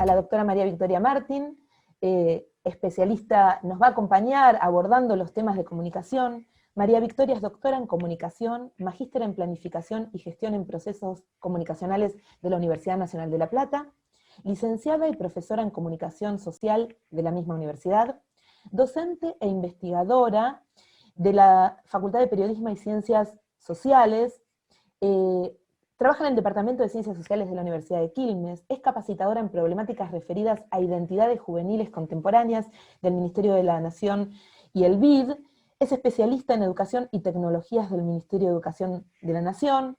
a la doctora María Victoria Martín, especialista, nos va a acompañar abordando los temas de comunicación. María Victoria es doctora en comunicación, magíster en planificación y gestión en procesos comunicacionales de la Universidad Nacional de La Plata, licenciada y profesora en comunicación social de la misma universidad, docente e investigadora de la Facultad de Periodismo y Ciencias Sociales, trabaja en el Departamento de Ciencias Sociales de la Universidad de Quilmes, es capacitadora en problemáticas referidas a identidades juveniles contemporáneas del Ministerio de la Nación y el BID, es especialista en educación y tecnologías del Ministerio de Educación de la Nación,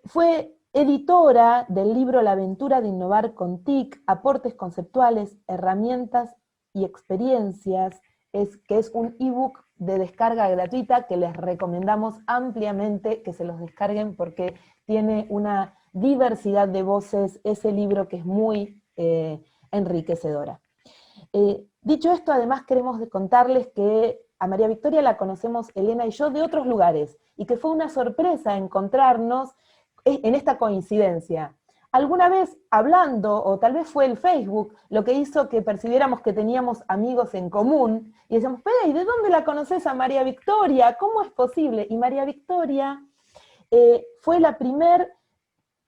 fue editora del libro La aventura de innovar con TIC, aportes conceptuales, herramientas y experiencias, que es un ebook de descarga gratuita que les recomendamos ampliamente que se los descarguen porque tiene una diversidad de voces, ese libro que es muy enriquecedora. Dicho esto, además queremos contarles que a María Victoria la conocemos Elena y yo de otros lugares, y que fue una sorpresa encontrarnos en esta coincidencia. Alguna vez hablando, o tal vez fue el Facebook, lo que hizo que percibiéramos que teníamos amigos en común, y decíamos, pero ¿y de dónde la conoces a María Victoria? ¿Cómo es posible? Y María Victoria fue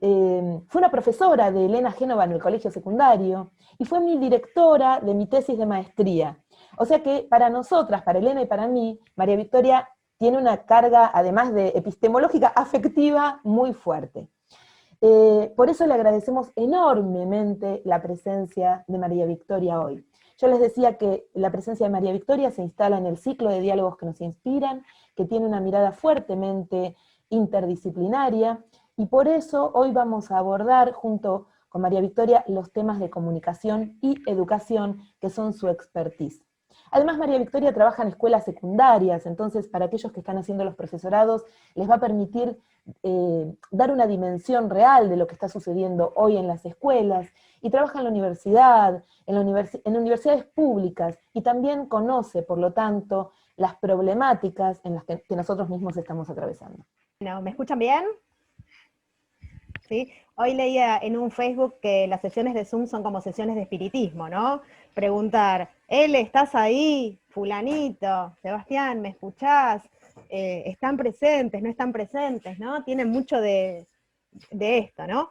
fue una profesora de Elena Génova en el colegio secundario, y fue mi directora de mi tesis de maestría. O sea que para nosotras, para Elena y para mí, María Victoria tiene una carga, además de epistemológica, afectiva muy fuerte. Por eso le agradecemos enormemente la presencia de María Victoria hoy. Yo les decía que la presencia de María Victoria se instala en el ciclo de diálogos que nos inspiran, que tiene una mirada fuertemente interdisciplinaria, y por eso hoy vamos a abordar junto con María Victoria los temas de comunicación y educación, que son su expertise. Además, María Victoria trabaja en escuelas secundarias, entonces para aquellos que están haciendo los profesorados les va a permitir dar una dimensión real de lo que está sucediendo hoy en las escuelas, y trabaja en la universidad, en universidades públicas, y también conoce, por lo tanto, las problemáticas en las que nosotros mismos estamos atravesando. Bueno, ¿me escuchan bien? ¿Sí? Hoy leía en un Facebook que las sesiones de Zoom son como sesiones de espiritismo, ¿no? Preguntar, ¿estás ahí? Fulanito, Sebastián, ¿me escuchás? ¿Están presentes? ¿No están presentes? ¿No? Tienen mucho de esto, ¿no?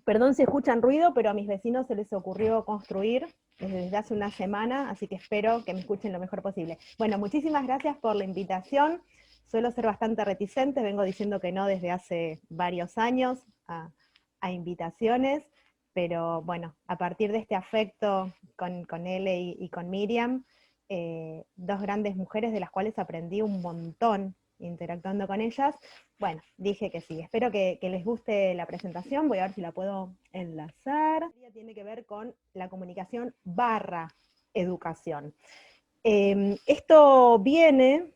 Perdón si escuchan ruido, pero a mis vecinos se les ocurrió construir desde hace una semana, así que espero que me escuchen lo mejor posible. Bueno, muchísimas gracias por la invitación. Suelo ser bastante reticente, vengo diciendo que no desde hace varios años a invitaciones, pero bueno, a partir de este afecto con Ele y con Miriam, dos grandes mujeres de las cuales aprendí un montón interactuando con ellas, bueno, dije que sí. Espero que les guste la presentación, voy a ver si la puedo enlazar. Tiene que ver con la comunicación / educación. Esto viene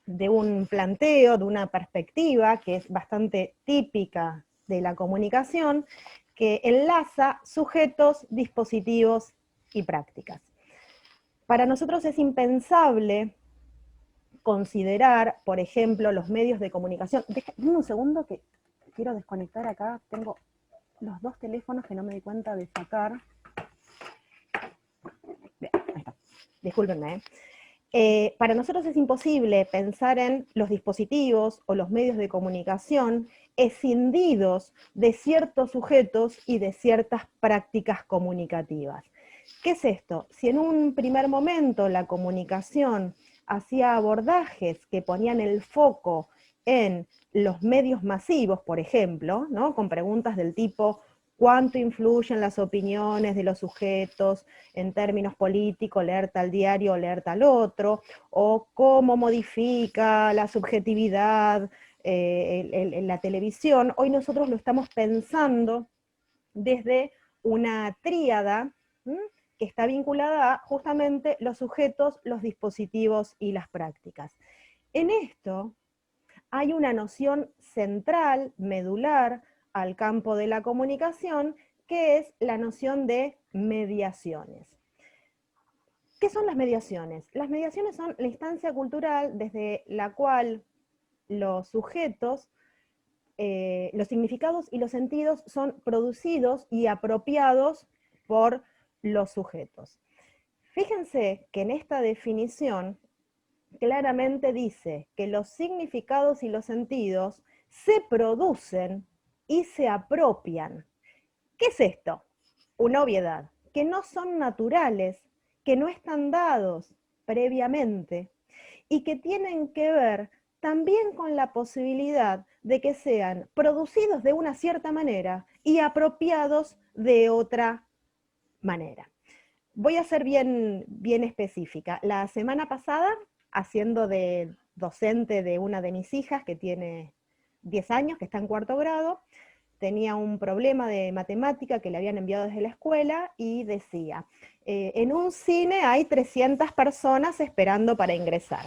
de un planteo, de una perspectiva que es bastante típica de la comunicación, que enlaza sujetos, dispositivos y prácticas. Para nosotros es impensable considerar, por ejemplo, los medios de comunicación. Dime un segundo que quiero desconectar acá, tengo los dos teléfonos que no me di cuenta de sacar. Bien, ahí está. Discúlpenme. Para nosotros es imposible pensar en los dispositivos o los medios de comunicación escindidos de ciertos sujetos y de ciertas prácticas comunicativas. ¿Qué es esto? Si en un primer momento la comunicación hacía abordajes que ponían el foco en los medios masivos, por ejemplo, ¿no? Con preguntas del tipo ¿cuánto influyen las opiniones de los sujetos en términos políticos, leer tal diario o leer tal otro? ¿O cómo modifica la subjetividad en la televisión? Hoy nosotros lo estamos pensando desde una tríada, ¿m?, que está vinculada a justamente los sujetos, los dispositivos y las prácticas. En esto hay una noción central, medular, al campo de la comunicación, que es la noción de mediaciones. ¿Qué son las mediaciones? Las mediaciones son la instancia cultural desde la cual los sujetos los significados y los sentidos son producidos y apropiados por los sujetos. Fíjense que en esta definición claramente dice que los significados y los sentidos se producen y se apropian. ¿Qué es esto? Una obviedad, que no son naturales, que no están dados previamente y que tienen que ver también con la posibilidad de que sean producidos de una cierta manera y apropiados de otra manera. Voy a ser bien específica. La semana pasada, haciendo de docente de una de mis hijas que tiene 10 años, que está en 4º grado, tenía un problema de matemática que le habían enviado desde la escuela y decía, en un cine hay 300 personas esperando para ingresar.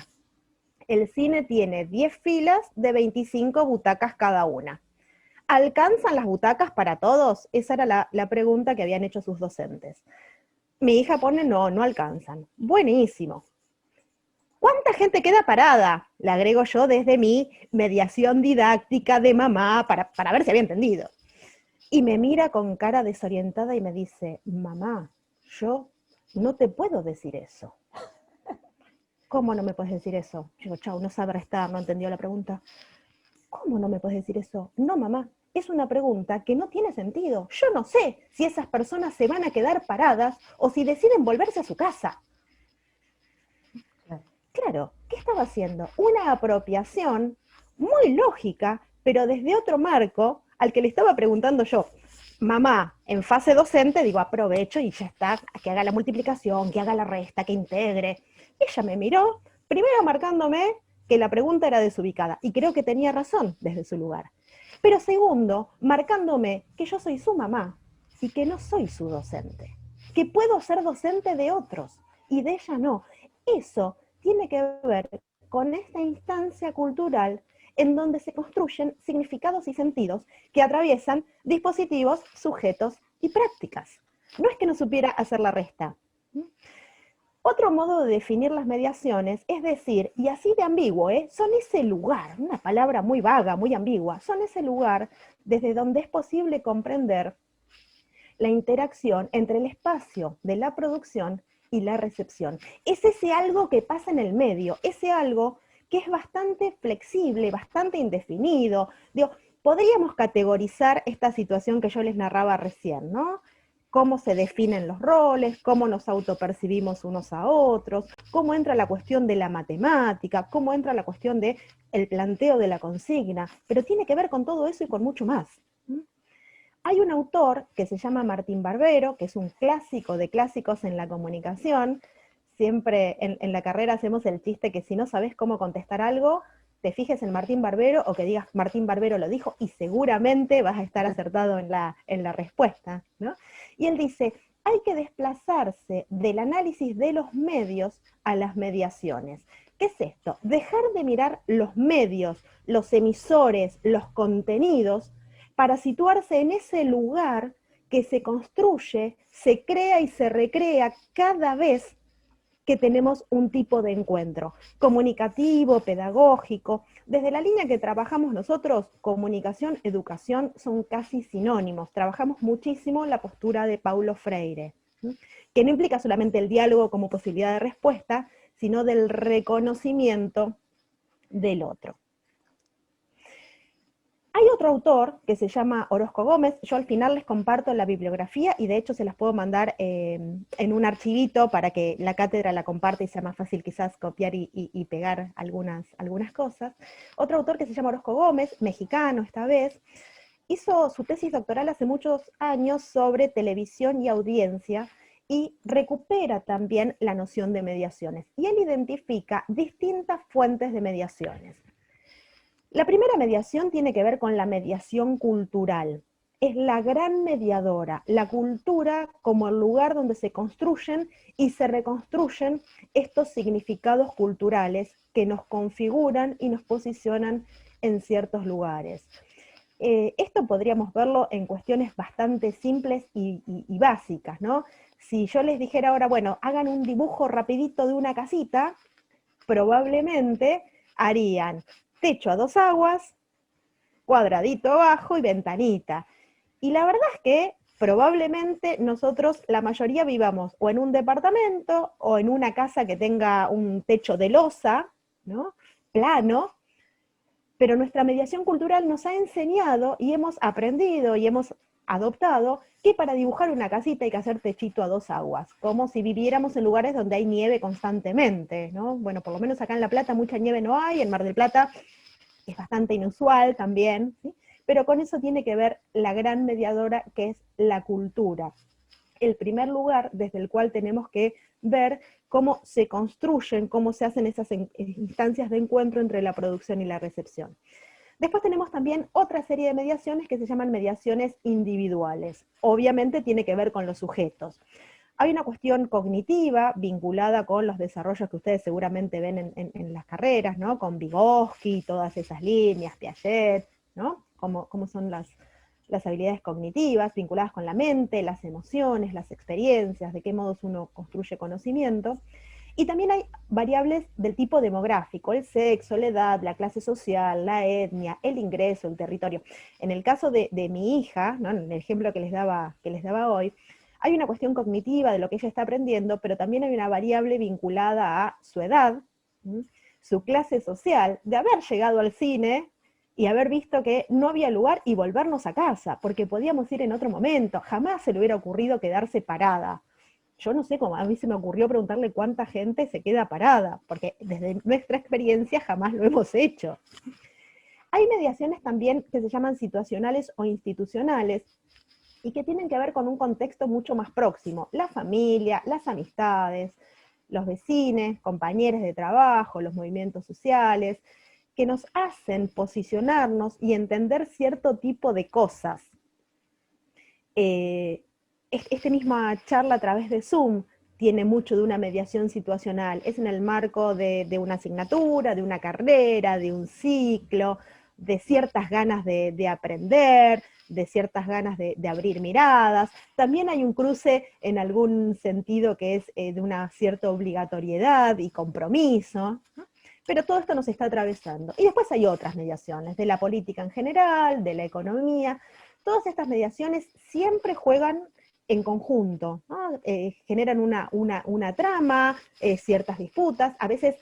El cine tiene 10 filas de 25 butacas cada una. ¿Alcanzan las butacas para todos? Esa era la pregunta que habían hecho sus docentes. Mi hija pone, no, no alcanzan. Buenísimo. ¿Cuánta gente queda parada? Le agrego yo desde mi mediación didáctica de mamá para ver si había entendido. Y me mira con cara desorientada y me dice, mamá, yo no te puedo decir eso. ¿Cómo no me puedes decir eso? Digo, chau, no sabe restar, no entendió la pregunta. ¿Cómo no me puedes decir eso? No, mamá, es una pregunta que no tiene sentido. Yo no sé si esas personas se van a quedar paradas o si deciden volverse a su casa. Claro, ¿qué estaba haciendo? Una apropiación muy lógica, pero desde otro marco al que le estaba preguntando yo. Mamá, en fase docente, digo, aprovecho y ya está, que haga la multiplicación, que haga la resta, que integre. Ella me miró, primero marcándome que la pregunta era desubicada, y creo que tenía razón desde su lugar. Pero segundo, marcándome que yo soy su mamá y que no soy su docente, que puedo ser docente de otros y de ella no. Eso tiene que ver con esta instancia cultural en donde se construyen significados y sentidos que atraviesan dispositivos, sujetos y prácticas. No es que no supiera hacer la resta. Otro modo de definir las mediaciones es decir, y así de ambiguo, son ese lugar, una palabra muy vaga, muy ambigua, son ese lugar desde donde es posible comprender la interacción entre el espacio de la producción y la recepción. Es ese algo que pasa en el medio, ese algo que es bastante flexible, bastante indefinido. Digo, podríamos categorizar esta situación que yo les narraba recién, ¿no? Cómo se definen los roles, cómo nos autopercibimos unos a otros, cómo entra la cuestión de la matemática, cómo entra la cuestión del planteo de la consigna, pero tiene que ver con todo eso y con mucho más. Hay un autor que se llama Martín Barbero, que es un clásico de clásicos en la comunicación. Siempre en la carrera hacemos el chiste que si no sabes cómo contestar algo, te fijes en Martín Barbero o que digas Martín Barbero lo dijo y seguramente vas a estar acertado en la respuesta, ¿no? Y él dice, hay que desplazarse del análisis de los medios a las mediaciones. ¿Qué es esto? Dejar de mirar los medios, los emisores, los contenidos, para situarse en ese lugar que se construye, se crea y se recrea cada vez que tenemos un tipo de encuentro, comunicativo, pedagógico. Desde la línea que trabajamos nosotros, comunicación, educación, son casi sinónimos. Trabajamos muchísimo la postura de Paulo Freire, que no implica solamente el diálogo como posibilidad de respuesta, sino del reconocimiento del otro. Hay otro autor que se llama Orozco Gómez, yo al final les comparto la bibliografía y de hecho se las puedo mandar en un archivito para que la cátedra la comparte y sea más fácil quizás copiar y pegar algunas cosas. Otro autor que se llama Orozco Gómez, mexicano esta vez, hizo su tesis doctoral hace muchos años sobre televisión y audiencia y recupera también la noción de mediaciones. Y él identifica distintas fuentes de mediaciones. La primera mediación tiene que ver con la mediación cultural. Es la gran mediadora, la cultura como el lugar donde se construyen y se reconstruyen estos significados culturales que nos configuran y nos posicionan en ciertos lugares. Esto podríamos verlo en cuestiones bastante simples y básicas, ¿no? Si yo les dijera ahora, bueno, hagan un dibujo rapidito de una casita, probablemente harían techo a 2 aguas, cuadradito abajo y ventanita. Y la verdad es que probablemente nosotros, la mayoría, vivamos o en un departamento o en una casa que tenga un techo de losa, ¿no? Plano, pero nuestra mediación cultural nos ha enseñado y hemos aprendido y hemos adoptado que para dibujar una casita hay que hacer techito a dos aguas, como si viviéramos en lugares donde hay nieve constantemente, ¿no? Bueno, por lo menos acá en La Plata mucha nieve no hay, en Mar del Plata es bastante inusual también, ¿sí? Pero con eso tiene que ver la gran mediadora que es la cultura, el primer lugar desde el cual tenemos que ver cómo se construyen, cómo se hacen esas instancias de encuentro entre la producción y la recepción. Después tenemos también otra serie de mediaciones que se llaman mediaciones individuales. Obviamente tiene que ver con los sujetos. Hay una cuestión cognitiva vinculada con los desarrollos que ustedes seguramente ven en las carreras, ¿no? Con Vygotsky, todas esas líneas, Piaget, ¿no? Cómo son las habilidades cognitivas vinculadas con la mente, las emociones, las experiencias, de qué modos uno construye conocimiento. Y también hay variables del tipo demográfico, el sexo, la edad, la clase social, la etnia, el ingreso, el territorio. En el caso de mi hija, ¿no? En el ejemplo que les daba hoy, hay una cuestión cognitiva de lo que ella está aprendiendo, pero también hay una variable vinculada a su edad, su clase social, de haber llegado al cine y haber visto que no había lugar y volvernos a casa, porque podíamos ir en otro momento, jamás se le hubiera ocurrido quedarse parada. Yo no sé cómo, a mí se me ocurrió preguntarle cuánta gente se queda parada, porque desde nuestra experiencia jamás lo hemos hecho. Hay mediaciones también que se llaman situacionales o institucionales, y que tienen que ver con un contexto mucho más próximo, la familia, las amistades, los vecinos, compañeros de trabajo, los movimientos sociales, que nos hacen posicionarnos y entender cierto tipo de cosas. Esta misma charla a través de Zoom tiene mucho de una mediación situacional, es en el marco de una asignatura, de una carrera, de un ciclo, de ciertas ganas de aprender, de ciertas ganas de abrir miradas. También hay un cruce en algún sentido que es de una cierta obligatoriedad y compromiso, ¿no? Pero todo esto nos está atravesando. Y después hay otras mediaciones, de la política en general, de la economía. Todas estas mediaciones siempre juegan en conjunto, ¿no? Generan una trama, ciertas disputas, a veces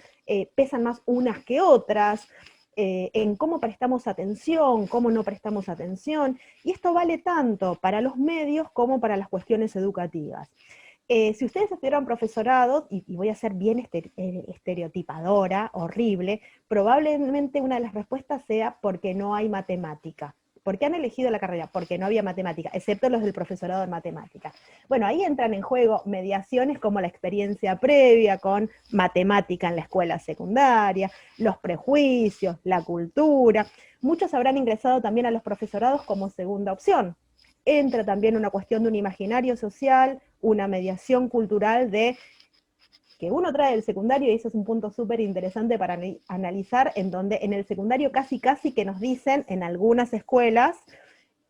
pesan más unas que otras, en cómo prestamos atención, cómo no prestamos atención, y esto vale tanto para los medios como para las cuestiones educativas. Si ustedes estudiaran profesorado, y voy a ser bien estereotipadora, horrible, probablemente una de las respuestas sea porque no hay matemática. ¿Por qué han elegido la carrera? Porque no había matemática, excepto los del profesorado de matemática. Bueno, ahí entran en juego mediaciones como la experiencia previa con matemática en la escuela secundaria, los prejuicios, la cultura. Muchos habrán ingresado también a los profesorados como segunda opción. Entra también una cuestión de un imaginario social, una mediación cultural de que uno trae del secundario, y eso es un punto súper interesante para analizar, en donde en el secundario casi que nos dicen en algunas escuelas,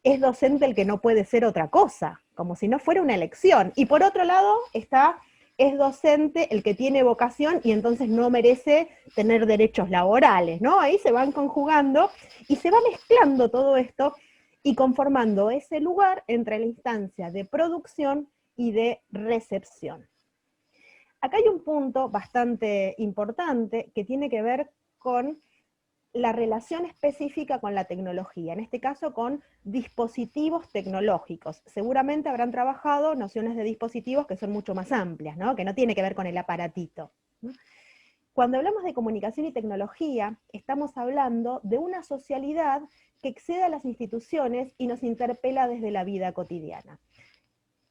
es docente el que no puede ser otra cosa, como si no fuera una elección. Y por otro lado está, es docente el que tiene vocación y entonces no merece tener derechos laborales, ¿no? Ahí se van conjugando y se va mezclando todo esto y conformando ese lugar entre la instancia de producción y de recepción. Acá hay un punto bastante importante que tiene que ver con la relación específica con la tecnología, en este caso con dispositivos tecnológicos. Seguramente habrán trabajado nociones de dispositivos que son mucho más amplias, ¿no? Que no tiene que ver con el aparatito, ¿no? Cuando hablamos de comunicación y tecnología, estamos hablando de una socialidad que excede a las instituciones y nos interpela desde la vida cotidiana.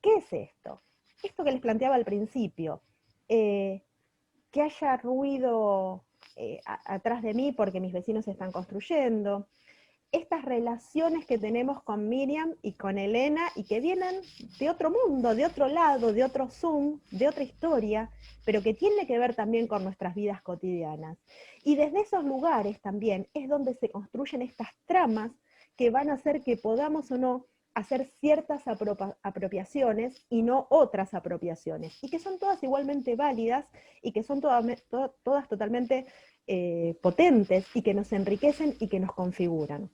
¿Qué es esto? Esto que les planteaba al principio, que haya ruido atrás de mí porque mis vecinos están construyendo, estas relaciones que tenemos con Miriam y con Elena y que vienen de otro mundo, de otro lado, de otro Zoom, de otra historia, pero que tiene que ver también con nuestras vidas cotidianas. Y desde esos lugares también es donde se construyen estas tramas que van a hacer que podamos o no hacer ciertas apropiaciones y no otras apropiaciones, y que son todas igualmente válidas y que son todas totalmente potentes y que nos enriquecen y que nos configuran.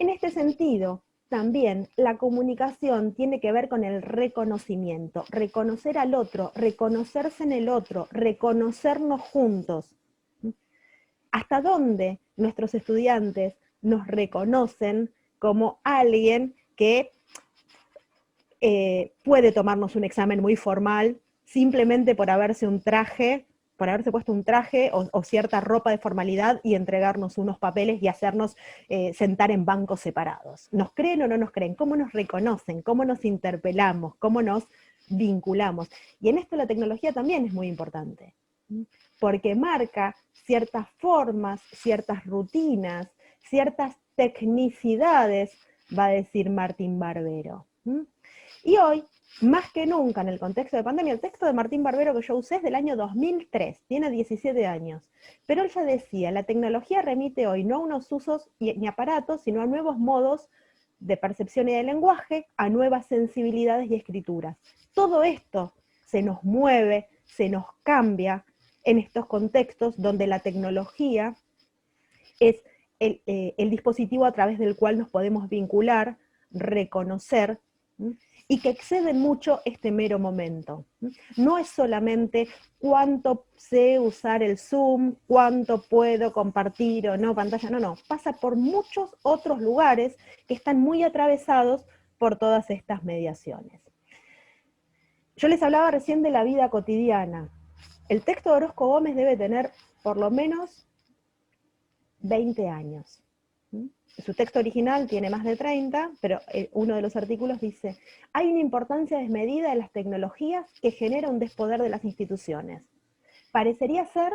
En este sentido, también la comunicación tiene que ver con el reconocimiento, reconocer al otro, reconocerse en el otro, reconocernos juntos. ¿Hasta dónde nuestros estudiantes nos reconocen como alguien que puede tomarnos un examen muy formal simplemente por haberse puesto un traje o cierta ropa de formalidad y entregarnos unos papeles y hacernos sentar en bancos separados? ¿Nos creen o no nos creen? ¿Cómo nos reconocen? ¿Cómo nos interpelamos? ¿Cómo nos vinculamos? Y en esto la tecnología también es muy importante, porque marca ciertas formas, ciertas rutinas, ciertas tecnicidades, va a decir Martín Barbero. Y hoy, más que nunca en el contexto de pandemia, el texto de Martín Barbero que yo usé es del año 2003, tiene 17 años, pero él ya decía, la tecnología remite hoy no a unos usos ni aparatos, sino a nuevos modos de percepción y de lenguaje, a nuevas sensibilidades y escrituras. Todo esto se nos mueve, se nos cambia en estos contextos donde la tecnología es el dispositivo a través del cual nos podemos vincular, reconocer, y que exceden mucho este mero momento. No es solamente cuánto sé usar el Zoom, cuánto puedo compartir o no pantalla, no, pasa por muchos otros lugares que están muy atravesados por todas estas mediaciones. Yo les hablaba recién de la vida cotidiana. El texto de Orozco Gómez debe tener por lo menos 20 años. Su texto original tiene más de 30, pero uno de los artículos dice, hay una importancia desmedida en las tecnologías que genera un despoder de las instituciones. Parecería ser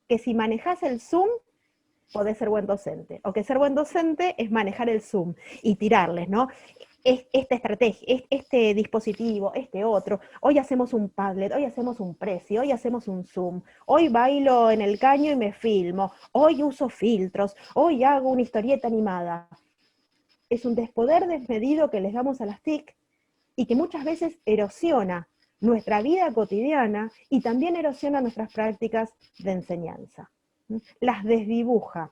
que si manejas el Zoom, podés ser buen docente, o que ser buen docente es manejar el Zoom y tirarles, ¿no? Esta estrategia, este dispositivo, este otro, hoy hacemos un Padlet, hoy hacemos un Prezi, hoy hacemos un Zoom, hoy bailo en el caño y me filmo, hoy uso filtros, hoy hago una historieta animada. Es un despoder desmedido que les damos a las TIC y que muchas veces erosiona nuestra vida cotidiana y también erosiona nuestras prácticas de enseñanza. Las desdibuja.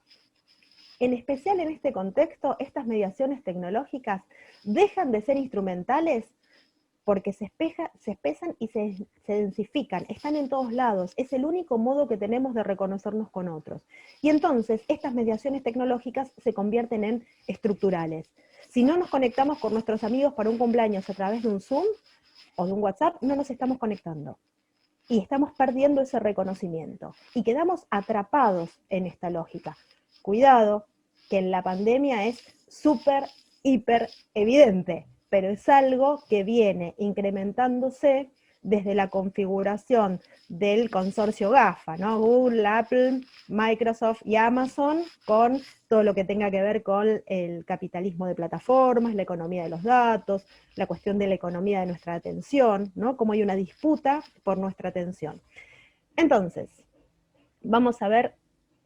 En especial en este contexto, estas mediaciones tecnológicas dejan de ser instrumentales porque se espesan y se densifican, están en todos lados, es el único modo que tenemos de reconocernos con otros. Y entonces estas mediaciones tecnológicas se convierten en estructurales. Si no nos conectamos con nuestros amigos para un cumpleaños a través de un Zoom o de un WhatsApp, no nos estamos conectando. Y estamos perdiendo ese reconocimiento. Y quedamos atrapados en esta lógica. Cuidado, que en la pandemia es súper, hiper evidente, pero es algo que viene incrementándose desde la configuración del consorcio GAFA, ¿no? Google, Apple, Microsoft y Amazon, con todo lo que tenga que ver con el capitalismo de plataformas, la economía de los datos, la cuestión de la economía de nuestra atención, ¿no? Cómo hay una disputa por nuestra atención. Entonces, vamos a ver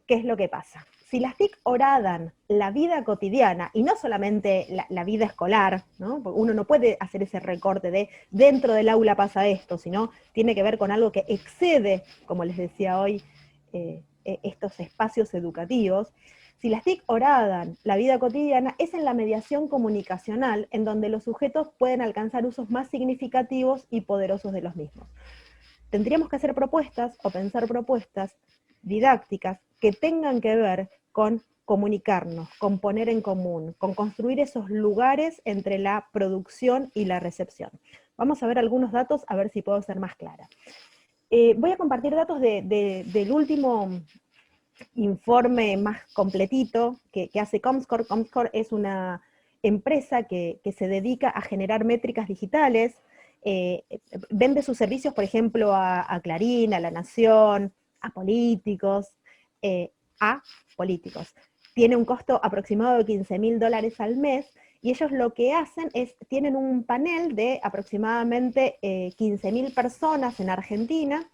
qué es lo que pasa. Si las TIC horadan la vida cotidiana, y no solamente la vida escolar, ¿no? Porque uno no puede hacer ese recorte de dentro del aula pasa esto, sino tiene que ver con algo que excede, como les decía hoy, estos espacios educativos. Si las TIC horadan la vida cotidiana, es en la mediación comunicacional en donde los sujetos pueden alcanzar usos más significativos y poderosos de los mismos. Tendríamos que hacer propuestas o pensar propuestas didácticas que tengan que ver con comunicarnos, con poner en común, con construir esos lugares entre la producción y la recepción. Vamos a ver algunos datos, a ver si puedo ser más clara. Voy a compartir datos del último informe más completito que hace Comscore. Comscore es una empresa que se dedica a generar métricas digitales, vende sus servicios, por ejemplo, a Clarín, a La Nación, a políticos, Tiene un costo aproximado de $15.000 al mes, y ellos lo que hacen es, tienen un panel de aproximadamente 15.000 personas en Argentina,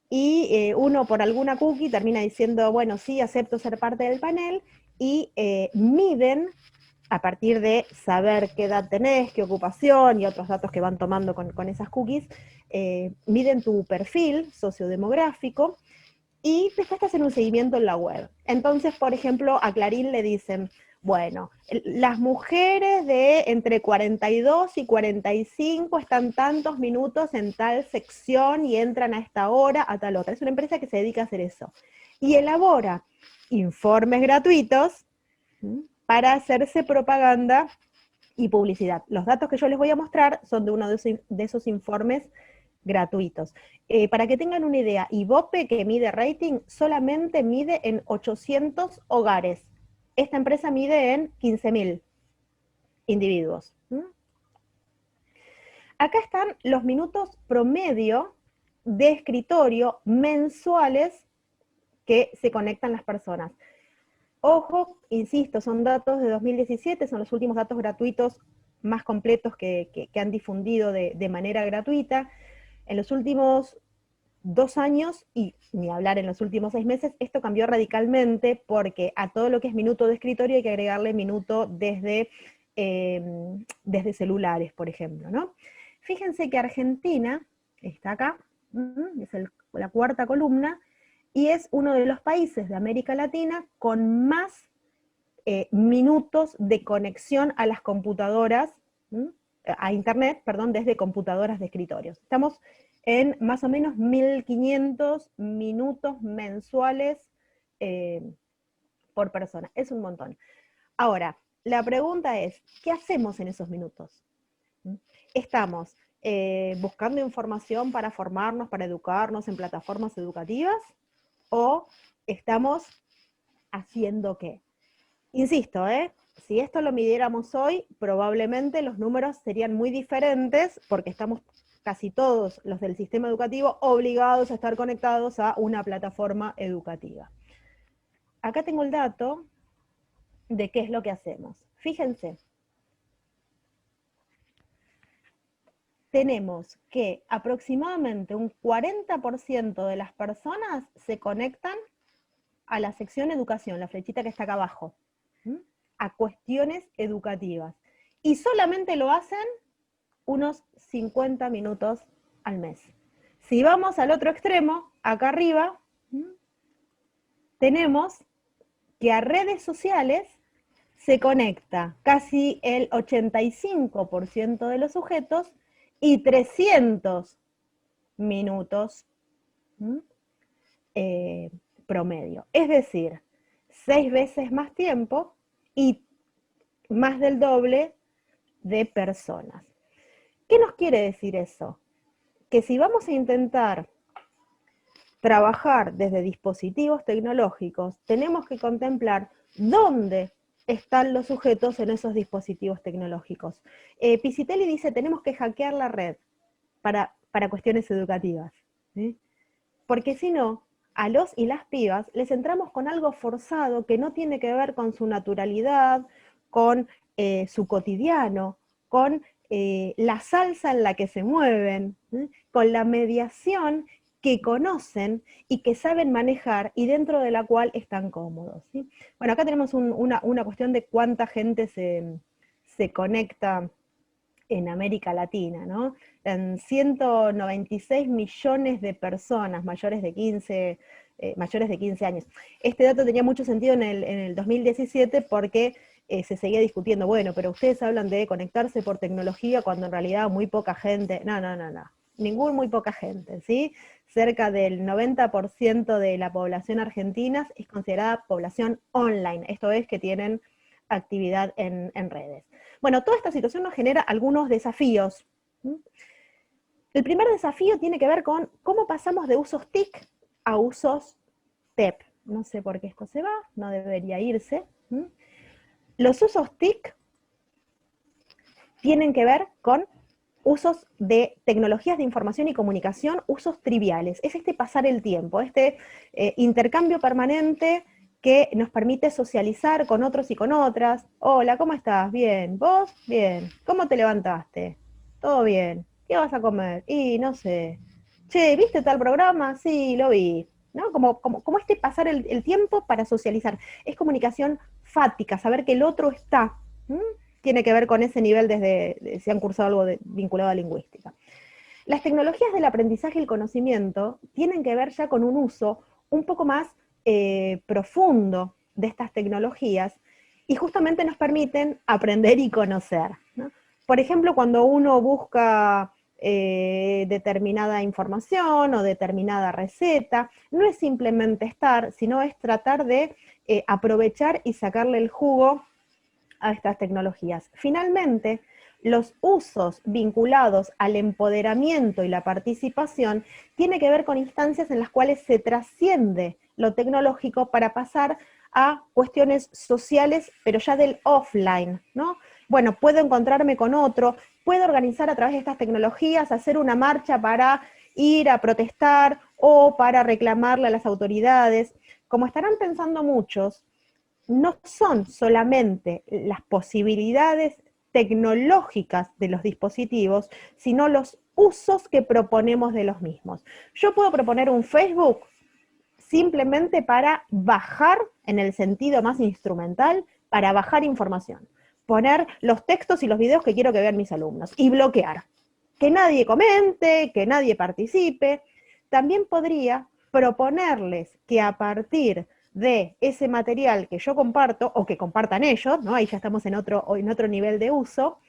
y uno por alguna cookie termina diciendo, bueno, sí, acepto ser parte del panel, y miden, a partir de saber qué edad tenés, qué ocupación y otros datos que van tomando con esas cookies, miden tu perfil sociodemográfico, y después te hacen un seguimiento en la web. Entonces, por ejemplo, a Clarín le dicen, Bueno, las mujeres de entre 42 y 45 están tantos minutos en tal sección y entran a esta hora, a tal otra. Es una empresa que se dedica a hacer eso. Y elabora informes gratuitos para hacerse propaganda y publicidad. Los datos que yo les voy a mostrar son de uno de esos informes gratuitos. Para que tengan una idea, Ibope, que mide rating, solamente mide en 800 hogares. Esta empresa mide en 15.000 individuos. Acá están los minutos promedio de escritorio mensuales que se conectan las personas. Ojo, insisto, son datos de 2017, son los últimos datos gratuitos más completos que han difundido de manera gratuita. En los últimos 2 años, y ni hablar en los últimos 6 meses, esto cambió radicalmente porque a todo lo que es minuto de escritorio hay que agregarle minuto desde celulares, por ejemplo, ¿no? Fíjense que Argentina está acá, es la cuarta columna, y es uno de los países de América Latina con más minutos de conexión a las computadoras, a internet, perdón, desde computadoras de escritorios. Estamos en más o menos 1.500 minutos mensuales por persona. Es un montón. Ahora, la pregunta es, ¿qué hacemos en esos minutos? ¿Estamos buscando información para formarnos, para educarnos en plataformas educativas? ¿O estamos haciendo qué? Insisto, si esto lo midiéramos hoy, probablemente los números serían muy diferentes, porque estamos casi todos los del sistema educativo obligados a estar conectados a una plataforma educativa. Acá tengo el dato de qué es lo que hacemos. Fíjense, tenemos que aproximadamente un 40% de las personas se conectan a la sección educación, la flechita que está acá abajo, a cuestiones educativas. Y solamente lo hacen unos 50 minutos al mes. Si vamos al otro extremo, acá arriba, tenemos que a redes sociales se conecta casi el 85% de los sujetos y 300 minutos promedio. Es decir, 6 veces más tiempo y más del doble de personas. ¿Qué nos quiere decir eso? Que si vamos a intentar trabajar desde dispositivos tecnológicos, tenemos que contemplar dónde están los sujetos en esos dispositivos tecnológicos. Pisitelli dice, tenemos que hackear la red para cuestiones educativas, ¿sí? Porque si no, a los y las pibas les entramos con algo forzado que no tiene que ver con su naturalidad, con su cotidiano, con la salsa en la que se mueven, con la mediación que conocen y que saben manejar y dentro de la cual están cómodos, ¿sí? Bueno, acá tenemos una cuestión de cuánta gente se conecta en América Latina, ¿no? En 196 millones de personas mayores de 15 años. Este dato tenía mucho sentido en el 2017 porque se seguía discutiendo, bueno, pero ustedes hablan de conectarse por tecnología cuando en realidad muy poca gente, no, muy poca gente, ¿sí? Cerca del 90% de la población argentina es considerada población online, esto es que tienen actividad en redes. Bueno, toda esta situación nos genera algunos desafíos. El primer desafío tiene que ver con cómo pasamos de usos TIC a usos TEP. No sé por qué esto se va, no debería irse. Los usos TIC tienen que ver con usos de tecnologías de información y comunicación, usos triviales. Es este pasar el tiempo, este intercambio permanente que nos permite socializar con otros y con otras. Hola, ¿cómo estás? Bien. ¿Vos? Bien. ¿Cómo te levantaste? Todo bien. ¿Qué vas a comer? Y no sé. Che, ¿viste tal programa? Sí, lo vi. ¿No? Como este pasar el tiempo para socializar. Es comunicación fática, saber que el otro está. Tiene que ver con ese nivel desde si han cursado algo vinculado a lingüística. Las tecnologías del aprendizaje y el conocimiento tienen que ver ya con un uso un poco más profundo de estas tecnologías y justamente nos permiten aprender y conocer, ¿no? Por ejemplo, cuando uno busca determinada información o determinada receta, no es simplemente estar, sino es tratar de aprovechar y sacarle el jugo a estas tecnologías. Finalmente, los usos vinculados al empoderamiento y la participación tiene que ver con instancias en las cuales se trasciende lo tecnológico para pasar a cuestiones sociales, pero ya del offline, ¿no? Bueno, puedo encontrarme con otro, puedo organizar a través de estas tecnologías, hacer una marcha para ir a protestar o para reclamarle a las autoridades. Como estarán pensando muchos, no son solamente las posibilidades tecnológicas de los dispositivos, sino los usos que proponemos de los mismos. Yo puedo proponer un Facebook simplemente para bajar, en el sentido más instrumental, para bajar información. Poner los textos y los videos que quiero que vean mis alumnos y bloquear. Que nadie comente, que nadie participe. También podría proponerles que a partir de ese material que yo comparto, o que compartan ellos, ¿no? Ahí ya estamos en otro nivel de uso,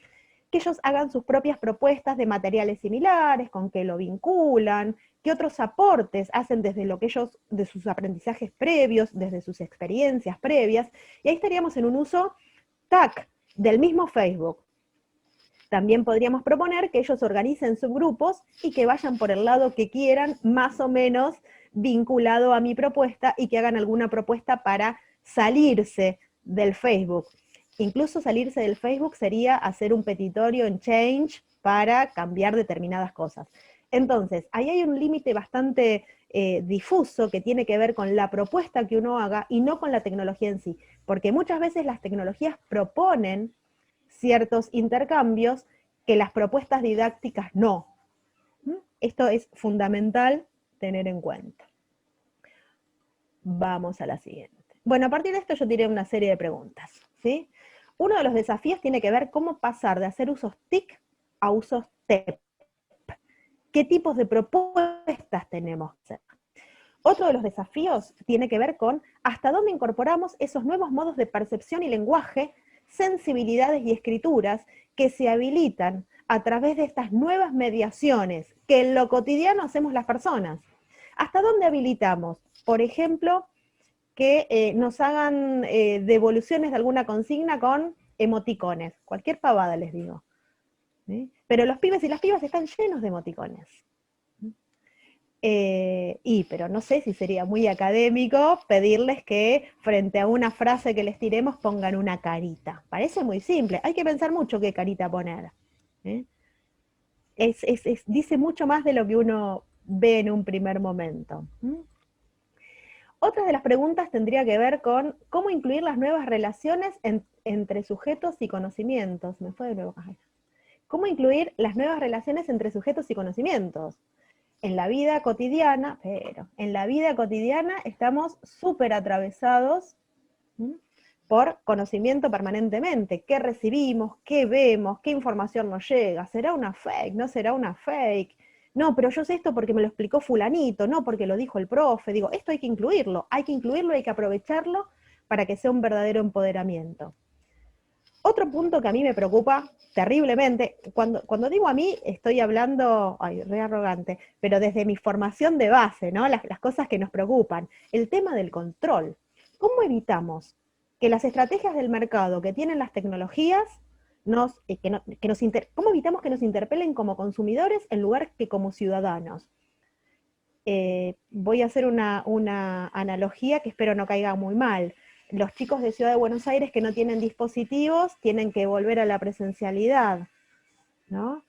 que ellos hagan sus propias propuestas de materiales similares, con qué lo vinculan, qué otros aportes hacen desde lo que ellos, de sus aprendizajes previos, desde sus experiencias previas, y ahí estaríamos en un uso TAC del mismo Facebook. También podríamos proponer que ellos organicen subgrupos y que vayan por el lado que quieran, más o menos vinculado a mi propuesta, y que hagan alguna propuesta para salirse del Facebook. Incluso salirse del Facebook sería hacer un petitorio en Change para cambiar determinadas cosas. Entonces, ahí hay un límite bastante difuso que tiene que ver con la propuesta que uno haga y no con la tecnología en sí, porque muchas veces las tecnologías proponen ciertos intercambios que las propuestas didácticas no. Esto es fundamental tener en cuenta. Vamos a la siguiente. Bueno, a partir de esto yo tiré una serie de preguntas, ¿sí? Uno de los desafíos tiene que ver cómo pasar de hacer usos TIC a usos TEP. ¿Qué tipos de propuestas tenemos que hacer? Otro de los desafíos tiene que ver con hasta dónde incorporamos esos nuevos modos de percepción y lenguaje, sensibilidades y escrituras que se habilitan a través de estas nuevas mediaciones que en lo cotidiano hacemos las personas. ¿Hasta dónde habilitamos? Por ejemplo, que nos hagan devoluciones de alguna consigna con emoticones. Cualquier pavada les digo. ¿Sí? Pero los pibes y las pibas están llenos de emoticones. Pero no sé si sería muy académico pedirles que frente a una frase que les tiremos pongan una carita. Parece muy simple, hay que pensar mucho qué carita poner. Dice mucho más de lo que uno ve en un primer momento. Otra de las preguntas tendría que ver con cómo incluir las nuevas relaciones entre sujetos y conocimientos. Me fue de nuevo. ¿Cómo incluir las nuevas relaciones entre sujetos y conocimientos? En la vida cotidiana, estamos súper atravesados por conocimiento permanentemente. ¿Qué recibimos? ¿Qué vemos? ¿Qué información nos llega? ¿Será una fake? ¿No será una fake? No, pero yo sé esto porque me lo explicó fulanito, no porque lo dijo el profe. Digo, esto hay que incluirlo, hay que aprovecharlo para que sea un verdadero empoderamiento. Otro punto que a mí me preocupa terriblemente, cuando digo a mí, estoy hablando, re arrogante, pero desde mi formación de base, ¿no? Las cosas que nos preocupan. El tema del control. ¿Cómo evitamos que las estrategias del mercado que tienen las tecnologías, cómo evitamos que nos interpelen como consumidores en lugar que como ciudadanos? Voy a hacer una analogía que espero no caiga muy mal. Los chicos de Ciudad de Buenos Aires que no tienen dispositivos tienen que volver a la presencialidad, ¿no?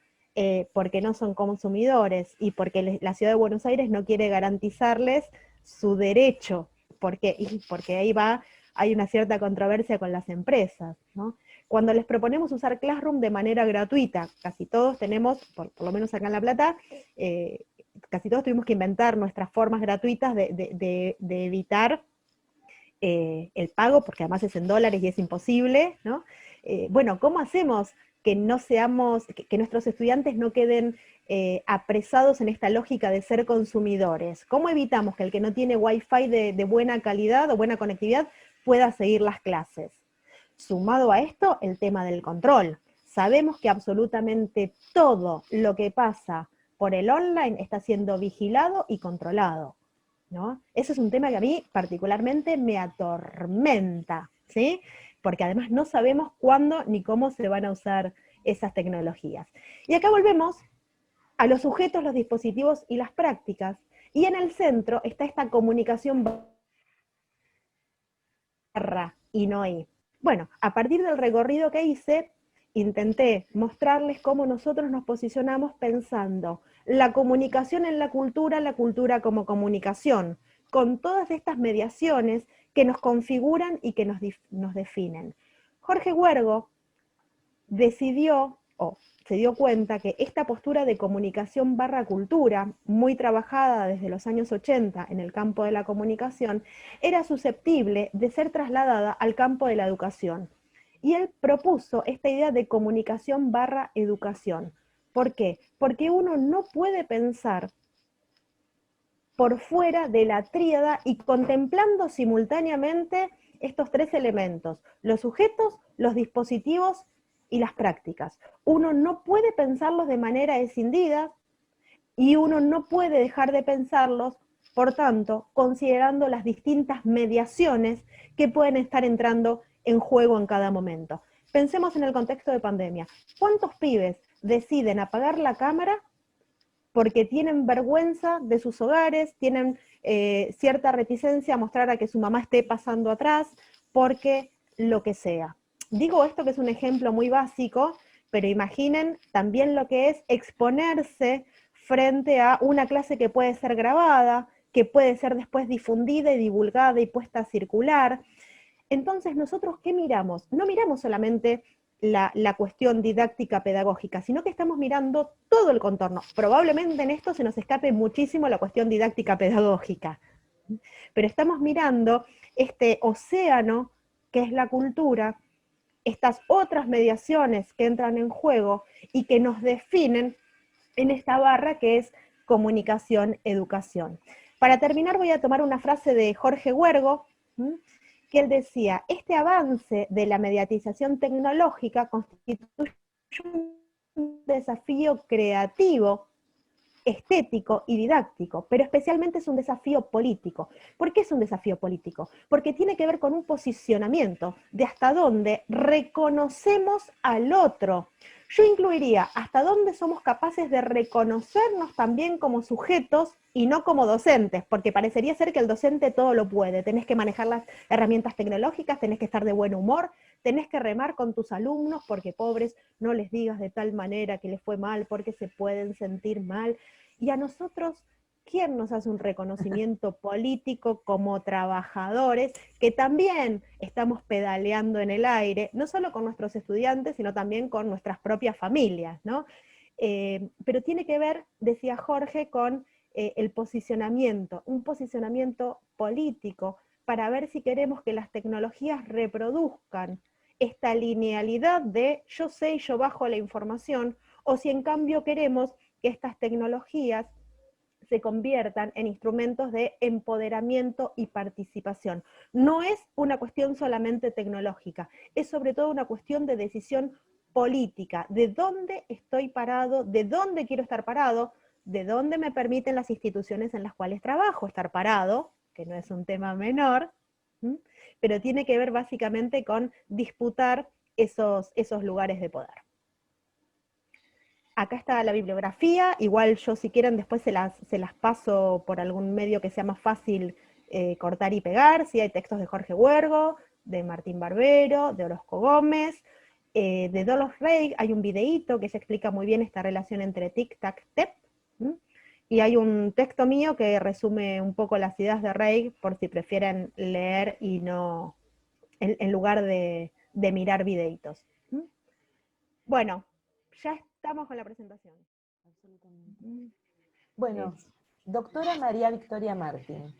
Porque no son consumidores y porque la Ciudad de Buenos Aires no quiere garantizarles su derecho, porque hay una cierta controversia con las empresas, ¿no? Cuando les proponemos usar Classroom de manera gratuita, casi todos tenemos, por lo menos acá en La Plata, casi todos tuvimos que inventar nuestras formas gratuitas de evitar el pago, porque además es en dólares y es imposible, ¿no? Bueno, ¿cómo hacemos que nuestros estudiantes no queden apresados en esta lógica de ser consumidores? ¿Cómo evitamos que el que no tiene Wi-Fi de buena calidad o buena conectividad pueda seguir las clases? Sumado a esto, el tema del control. Sabemos que absolutamente todo lo que pasa por el online está siendo vigilado y controlado, ¿no? Ese es un tema que a mí particularmente me atormenta, ¿sí? Porque además no sabemos cuándo ni cómo se van a usar esas tecnologías. Y acá volvemos a los sujetos, los dispositivos y las prácticas, y en el centro está esta comunicación barra y no y. Bueno, a partir del recorrido que hice, intenté mostrarles cómo nosotros nos posicionamos pensando la comunicación en la cultura como comunicación, con todas estas mediaciones que nos configuran y que nos definen. Jorge Huergo decidió, o se dio cuenta que esta postura de comunicación barra cultura, muy trabajada desde los años 80 en el campo de la comunicación, era susceptible de ser trasladada al campo de la educación. Y él propuso esta idea de comunicación barra educación. ¿Por qué? Porque uno no puede pensar por fuera de la tríada y contemplando simultáneamente estos tres elementos, los sujetos, los dispositivos y las prácticas. Uno no puede pensarlos de manera escindida y uno no puede dejar de pensarlos, por tanto, considerando las distintas mediaciones que pueden estar entrando en juego en cada momento. Pensemos en el contexto de pandemia. ¿Cuántos pibes deciden apagar la cámara porque tienen vergüenza de sus hogares, tienen cierta reticencia a mostrar a que su mamá esté pasando atrás, porque lo que sea? Digo esto que es un ejemplo muy básico, pero imaginen también lo que es exponerse frente a una clase que puede ser grabada, que puede ser después difundida y divulgada y puesta a circular. Entonces, ¿nosotros qué miramos? No miramos solamente la cuestión didáctica pedagógica, sino que estamos mirando todo el contorno. Probablemente en esto se nos escape muchísimo la cuestión didáctica pedagógica, pero estamos mirando este océano que es la cultura, estas otras mediaciones que entran en juego y que nos definen en esta barra que es comunicación-educación. Para terminar voy a tomar una frase de Jorge Huergo, que él decía: este avance de la mediatización tecnológica constituye un desafío creativo, estético y didáctico, pero especialmente es un desafío político. ¿Por qué es un desafío político? Porque tiene que ver con un posicionamiento de hasta dónde reconocemos al otro. Yo incluiría hasta dónde somos capaces de reconocernos también como sujetos y no como docentes, porque parecería ser que el docente todo lo puede. Tenés que manejar las herramientas tecnológicas, tenés que estar de buen humor, tenés que remar con tus alumnos, porque pobres, no les digas de tal manera que les fue mal, porque se pueden sentir mal. Y a nosotros, ¿quién nos hace un reconocimiento político como trabajadores que también estamos pedaleando en el aire, no solo con nuestros estudiantes, sino también con nuestras propias familias, ¿no? Pero tiene que ver, decía Jorge, con el posicionamiento, un posicionamiento político para ver si queremos que las tecnologías reproduzcan esta linealidad de yo sé y yo bajo la información, o si en cambio queremos que estas tecnologías se conviertan en instrumentos de empoderamiento y participación. No es una cuestión solamente tecnológica, es sobre todo una cuestión de decisión política, de dónde estoy parado, de dónde quiero estar parado, de dónde me permiten las instituciones en las cuales trabajo estar parado, que no es un tema menor, pero tiene que ver básicamente con disputar esos lugares de poder. Acá está la bibliografía, igual yo si quieren después se las paso por algún medio que sea más fácil cortar y pegar. Sí, hay textos de Jorge Huergo, de Martín Barbero, de Orozco Gómez, de Dolores Reig. Hay un videíto que se explica muy bien esta relación entre tic, tac, tep. Y hay un texto mío que resume un poco las ideas de Reig, por si prefieren leer y no, en lugar de mirar videitos. Bueno, ya estamos con la presentación. Absolutamente. Bueno, doctora María Victoria Martín.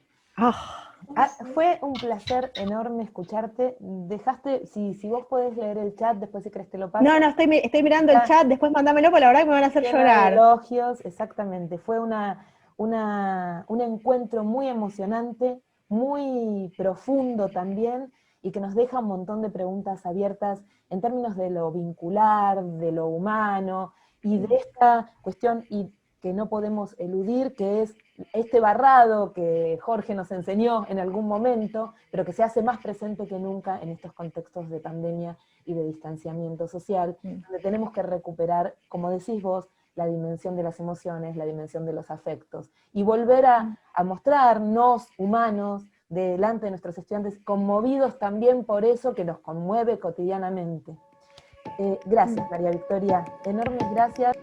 Fue un placer enorme escucharte. Dejaste, si vos podés leer el chat, después si crees te lo paso. No, estoy mirando el chat, después mándamelo, porque la verdad que me van a hacer llorar. Elogios, exactamente. Fue un encuentro muy emocionante, muy profundo también, y que nos deja un montón de preguntas abiertas en términos de lo vincular, de lo humano, y de esta cuestión y que no podemos eludir, que es este barrado que Jorge nos enseñó en algún momento, pero que se hace más presente que nunca en estos contextos de pandemia y de distanciamiento social, donde tenemos que recuperar, como decís vos, la dimensión de las emociones, la dimensión de los afectos, y volver a mostrarnos humanos delante de nuestros estudiantes, conmovidos también por eso que nos conmueve cotidianamente. Gracias, María Victoria, enormes gracias.